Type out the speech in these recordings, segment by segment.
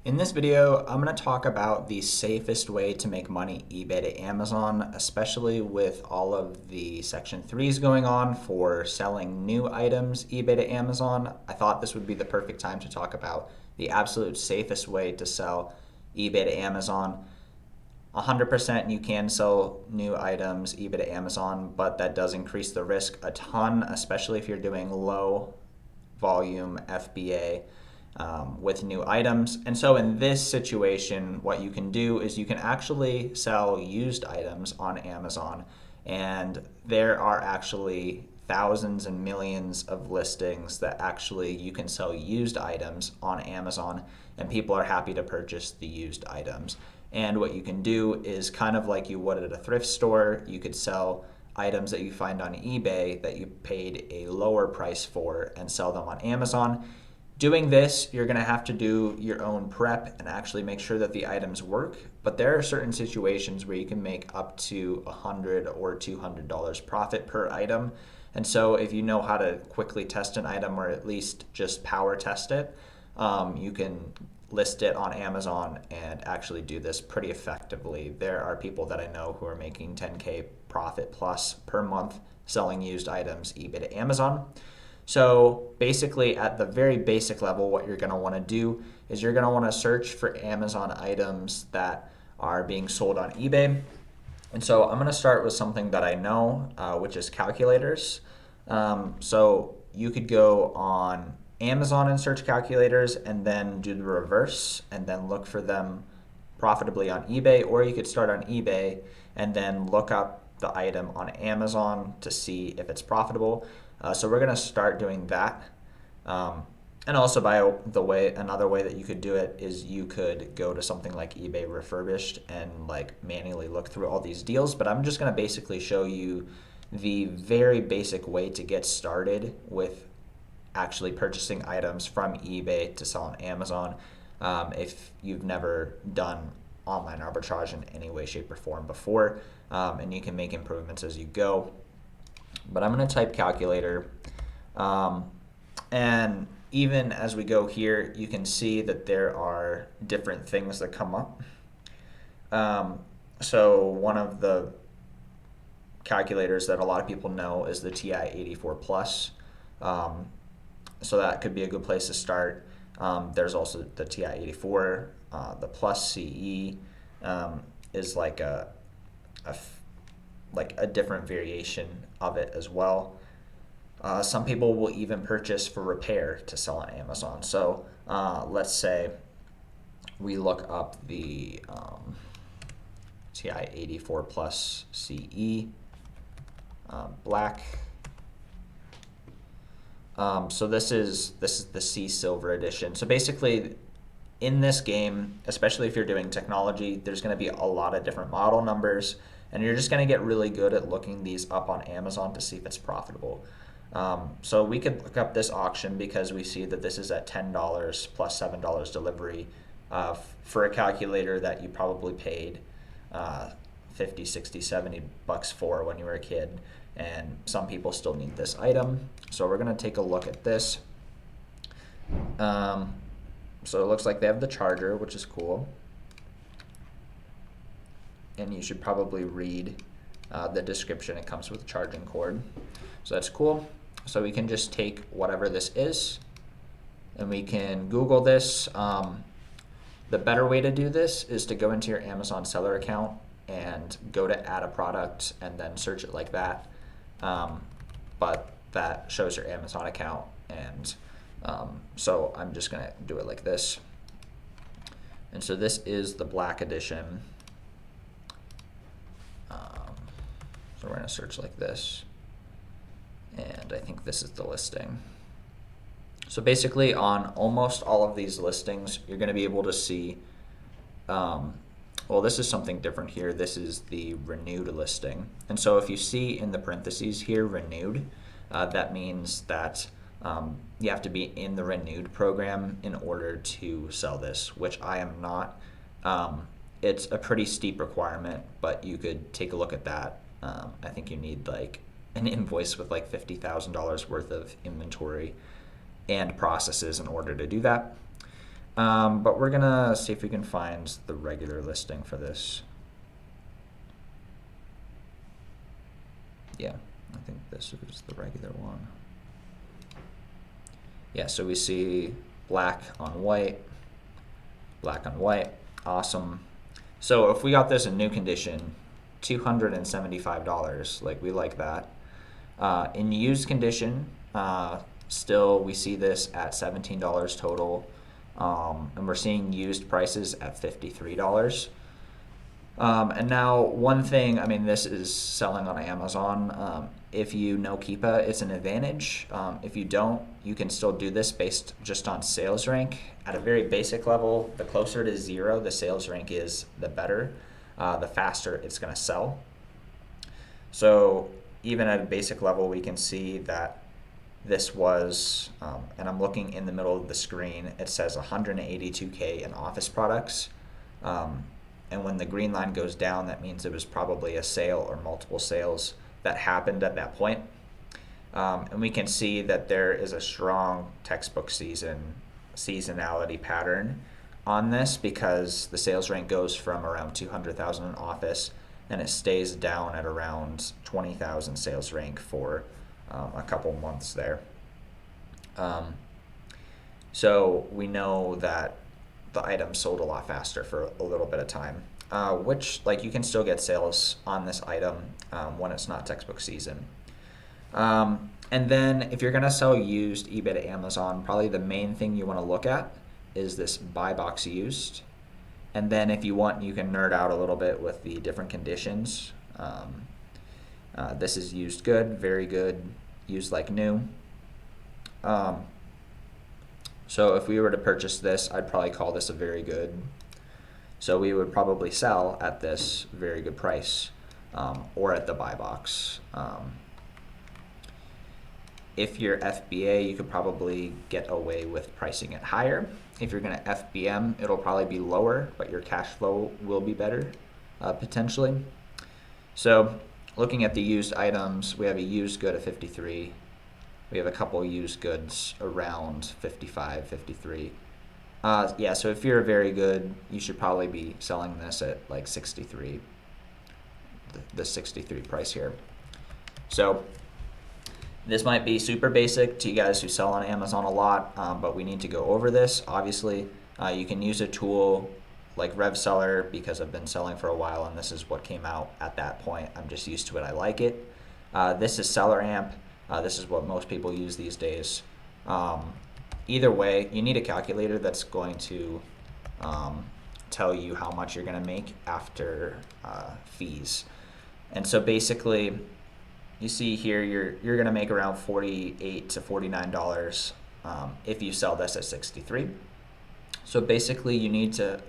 In this video, I'm going to talk about the safest way to make money eBay to Amazon, especially with all of the Section 3s going on for selling new items eBay to Amazon. I thought this would be the perfect time to talk about the absolute safest way to sell eBay to Amazon. 100% you can sell new items eBay to Amazon, but that does increase the risk a ton, especially if you're doing low volume FBA. With new items. And so in this situation, what you can do is you can actually sell used items on Amazon. And there are actually thousands and millions of listings that actually you can sell used items on Amazon, and people are happy to purchase the used items. And what you can do is kind of like you would at a thrift store, you could sell items that you find on eBay that you paid a lower price for and sell them on Amazon. Doing this, you're going to have to do your own prep and actually make sure that the items work. But there are certain situations where you can make up to $100 or $200 profit per item. And so if you know how to quickly test an item, or at least just power test it, you can list it on Amazon and actually do this pretty effectively. There are people that I know who are making 10K profit plus per month selling used items eBay to Amazon. So basically, at the very basic level, what you're going to want to do is you're going to want to search for Amazon items that are being sold on eBay. And so I'm going to start with something that I know, which is calculators. So you could go on Amazon and search calculators and then do the reverse and then look for them profitably on eBay, or you could start on eBay and then look up the item on Amazon to see if it's profitable. So we're going to start doing that. And also, by the way, another way that you could do it is you could go to something like eBay Refurbished and like manually look through all these deals. But I'm just going to basically show you the very basic way to get started with actually purchasing items from eBay to sell on Amazon. If you've never done online arbitrage in any way, shape, or form before, and you can make improvements as you go. But I'm going to type calculator, and even as we go here, you can see that there are different things that come up. So one of the calculators that a lot of people know is the 𝗖cie HS. So that could be a good place to start. There's also the 𝗖cie, the plus CE is like a different variation of it as well. Some people will even purchase for repair to sell on Amazon. So let's say we look up the 𝗖cie CE black. So this is the C Silver edition. So basically, in this game, especially if you're doing technology, there's going to be a lot of different model numbers, and you're just going to get really good at looking these up on Amazon to see if it's profitable. So we could look up this auction because we see that this is at $10 plus $7 delivery for a calculator that you probably paid 50, 60, 70 bucks for when you were a kid. And some people still need this item. So we're going to take a look at this. So it looks like they have the charger, which is cool. And you should probably read the description. It comes with a charging cord. So that's cool. So we can just take whatever this is and we can Google this. The better way to do this is to go into your Amazon seller account and go to add a product and then search it like that. But that shows your Amazon account, and so I'm just going to do it like this. And so this is the black edition. So we're going to search like this, and I think this is the listing. So basically on almost all of these listings, you're going to be able to see, well, this is something different here. This is the renewed listing. And so if you see in the parentheses here, renewed, that means that you have to be in the renewed program in order to sell this, which I am not. It's a pretty steep requirement, but you could take a look at that. I think you need like an invoice with like $50,000 worth of inventory and processes in order to do that. But we're gonna see if we can find the regular listing for this. Yeah, I think this is the regular one. Yeah, so we see black on white, awesome. So if we got this in new condition, $275, like we like that. In used condition, still we see this at $17 total, and we're seeing used prices at $53. And now one thing, I mean, this is selling on Amazon. If you know 𝗖cie, it's an advantage. If you don't, you can still do this based just on sales rank. At a very basic level, the closer to 0 the sales rank is, the better, the faster it's going to sell. So even at a basic level, we can see that this was, and I'm looking in the middle of the screen, it says 182K in office products. And when the green line goes down, that means it was probably a sale or multiple sales that happened at that point. And we can see that there is a strong textbook seasonality pattern on this, because the sales rank goes from around 200,000 in office and it stays down at around 20,000 sales rank for a couple months there. So we know that the item sold a lot faster for a little bit of time, which, like, you can still get sales on this item when it's not textbook season. And then if you're gonna sell used eBay to Amazon, probably the main thing you wanna look at is this buy box used. And then if you want, you can nerd out a little bit with the different conditions. This is used good, very good, used like new. So if we were to purchase this, I'd probably call this a very good. So we would probably sell at this very good price, or at the buy box. If you're FBA, you could probably get away with pricing it higher. If you're gonna FBM, it'll probably be lower, but your cash flow will be better, potentially. So looking at the used items, we have a used good at 53. We have a couple used goods around 55, 53. Yeah, so if you're very good, you should probably be selling this at like 63, the 63 price here. So this might be super basic to you guys who sell on Amazon a lot, but we need to go over this. Obviously, you can use a tool like RevSeller, because I've been selling for a while and this is what came out at that point. I'm just used to it, I like it. This is SellerAmp. This is what most people use these days. Either way, you need a calculator that's going to tell you how much you're going to make after fees. And so basically, you see here you're going to make around $48 to $49 if you sell this at 63. So basically, you need to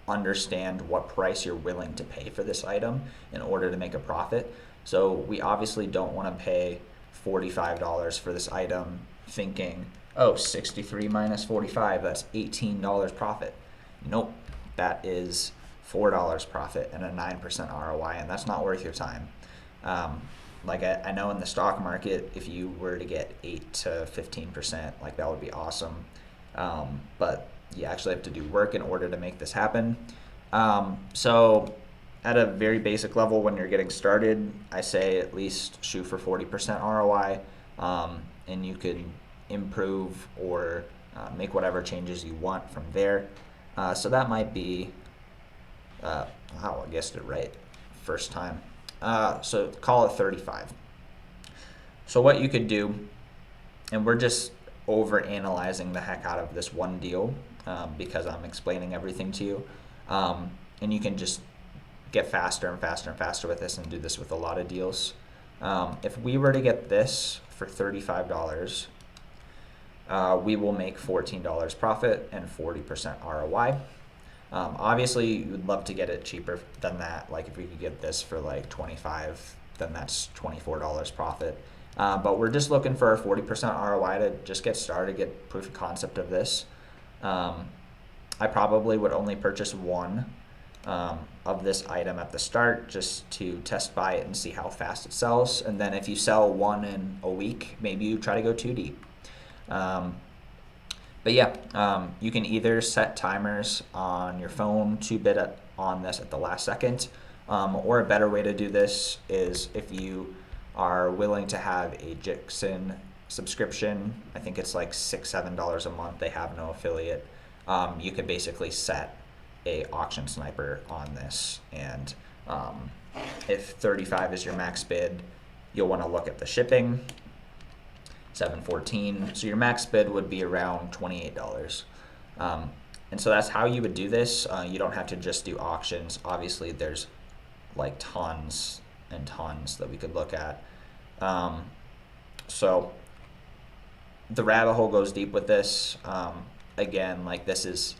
understand what price you're willing to pay for this item in order to make a profit. So we obviously don't want to pay $45 for this item thinking, oh, 63 minus 45, that's $18 profit. Nope, that is $4 profit and a 9% ROI, and that's not worth your time. Like I know in the stock market, if you were to get 8 to 15%, like that would be awesome. But you actually have to do work in order to make this happen. So at a very basic level, when you're getting started, I say at least shoot for 40% ROI, and you can improve or make whatever changes you want from there. So that might be, wow, I guessed it right first time. So call it 35. So what you could do, and we're just over analyzing the heck out of this one deal because I'm explaining everything to you, and you can just get faster and faster and faster with this and do this with a lot of deals. If we were to get this for $35, we will make $14 profit and 40% ROI. Obviously, you would love to get it cheaper than that. Like if we could get this for like 25, then that's $24 profit. But we're just looking for a 40% ROI to just get started, get proof of concept of this. I probably would only purchase one of this item at the start just to test buy it and see how fast it sells. And then if you sell one in a week, maybe you try to go too deep. But yeah, you can either set timers on your phone to bid on this at the last second, or a better way to do this is if you are willing to have a 𝗖cie subscription. I think it's like $6, $7 a month. They have no affiliate. You could basically set a auction sniper on this, and if 35 is your max bid, you'll want to look at the shipping. 714. So your max bid would be around $28. And so that's how you would do this. You don't have to just do auctions. Obviously, there's like tons and tons that we could look at. So the rabbit hole goes deep with this. Again, like this is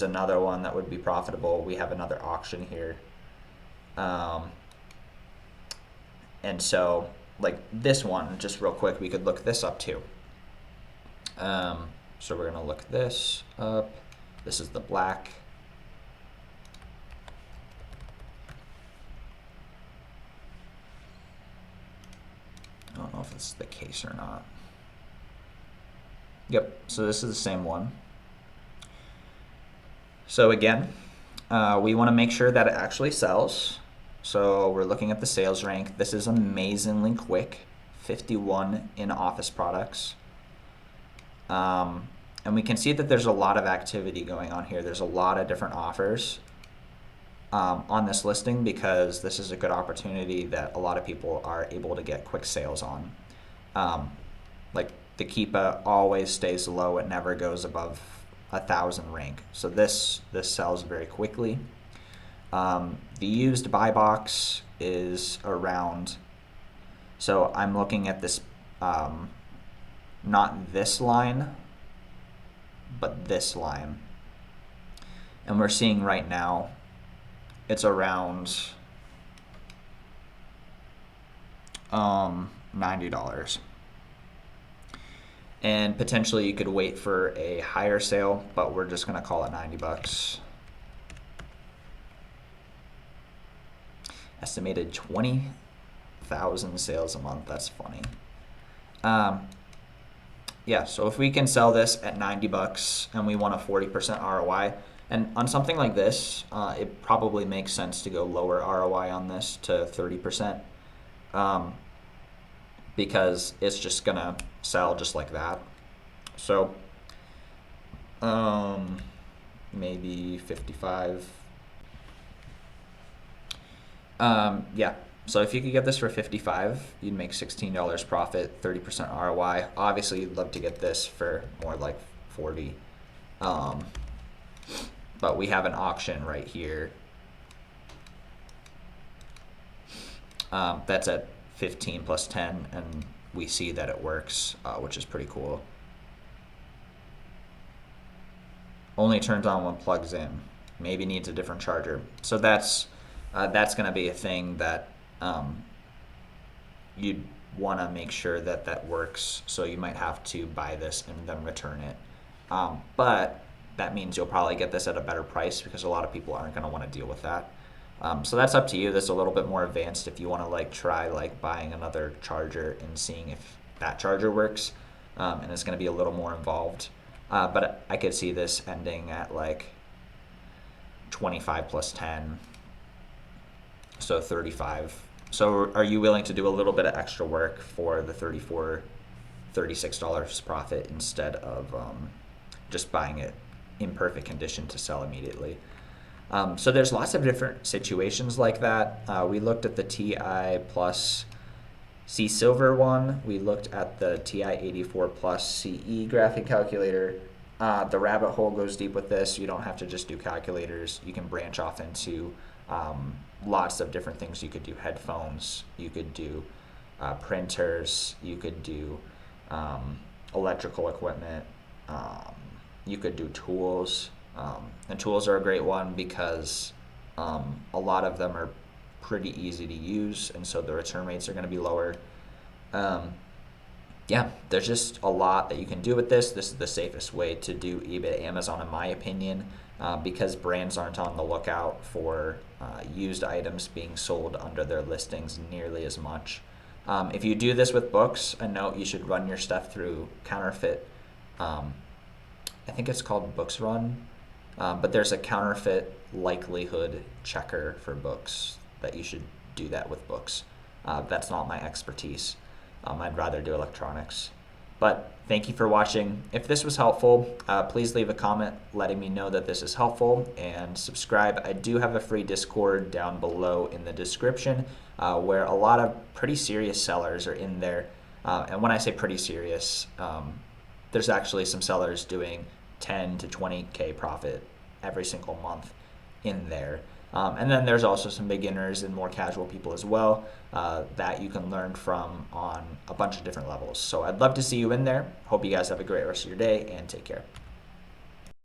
another one that would be profitable. We have another auction here. And so like this one, just real quick, we could look this up too. So we're gonna look this up. This is the black. I don't know if it's the case or not. Yep, so this is the same one. So again, we wanna make sure that it actually sells. So we're looking at the sales rank. This is amazingly quick, 51 in office products. And we can see that there's a lot of activity going on here. There's a lot of different offers on this listing because this is a good opportunity that a lot of people are able to get quick sales on. Like the Keepa always stays low. It never goes above 1,000 rank. So this sells very quickly. The used buy box is around, so I'm looking at this, not this line, but this line. And we're seeing right now, it's around $90. And potentially you could wait for a higher sale, but we're just gonna call it $90. Estimated 20,000 sales a month. That's funny. Yeah, so if we can sell this at $90 and we want a 40% ROI, and on something like this, it probably makes sense to go lower ROI on this to 30%, because it's just gonna sell just like that. So maybe 55. Yeah, so if you could get this for 55, you'd make $16 profit, 30% ROI. Obviously, you'd love to get this for more like 40. But we have an auction right here that's at 15 plus 10, and we see that it works, which is pretty cool. Only turns on when plugs in. Maybe needs a different charger. So that's going to be a thing that you'd want to make sure that that works. So you might have to buy this and then return it. But that means you'll probably get this at a better price because a lot of people aren't going to want to deal with that. So that's up to you. That's a little bit more advanced if you want to like try like buying another charger and seeing if that charger works. And it's going to be a little more involved. But I could see this ending at like 25 plus 10. So 35. So are you willing to do a little bit of extra work for the $36 profit instead of just buying it in perfect condition to sell immediately? So there's lots of different situations like that. We looked at the TI plus C Silver one. We looked at the TI 84 plus CE graphic calculator. The rabbit hole goes deep with this. You don't have to just do calculators. You can branch off into lots of different things. You could do headphones, you could do printers, you could do electrical equipment, you could do tools. And tools are a great one because a lot of them are pretty easy to use, and so the return rates are going to be lower. Yeah, there's just a lot that you can do with this. This is the safest way to do eBay to Amazon, in my opinion, because brands aren't on the lookout for used items being sold under their listings nearly as much. If you do this with books, a note, you should run your stuff through counterfeit I think it's called Books Run, but there's a counterfeit likelihood checker for books that you should do that with books. That's not my expertise. I'd rather do electronics. But thank you for watching. If this was helpful, please leave a comment letting me know that this is helpful, and subscribe. I do have a free Discord down below in the description where a lot of pretty serious sellers are in there. And when I say pretty serious, there's actually some sellers doing 10 to 20K profit every single month in there. And then there's also some beginners and more casual people as well that you can learn from on a bunch of different levels. So I'd love to see you in there. Hope you guys have a great rest of your day, and take care.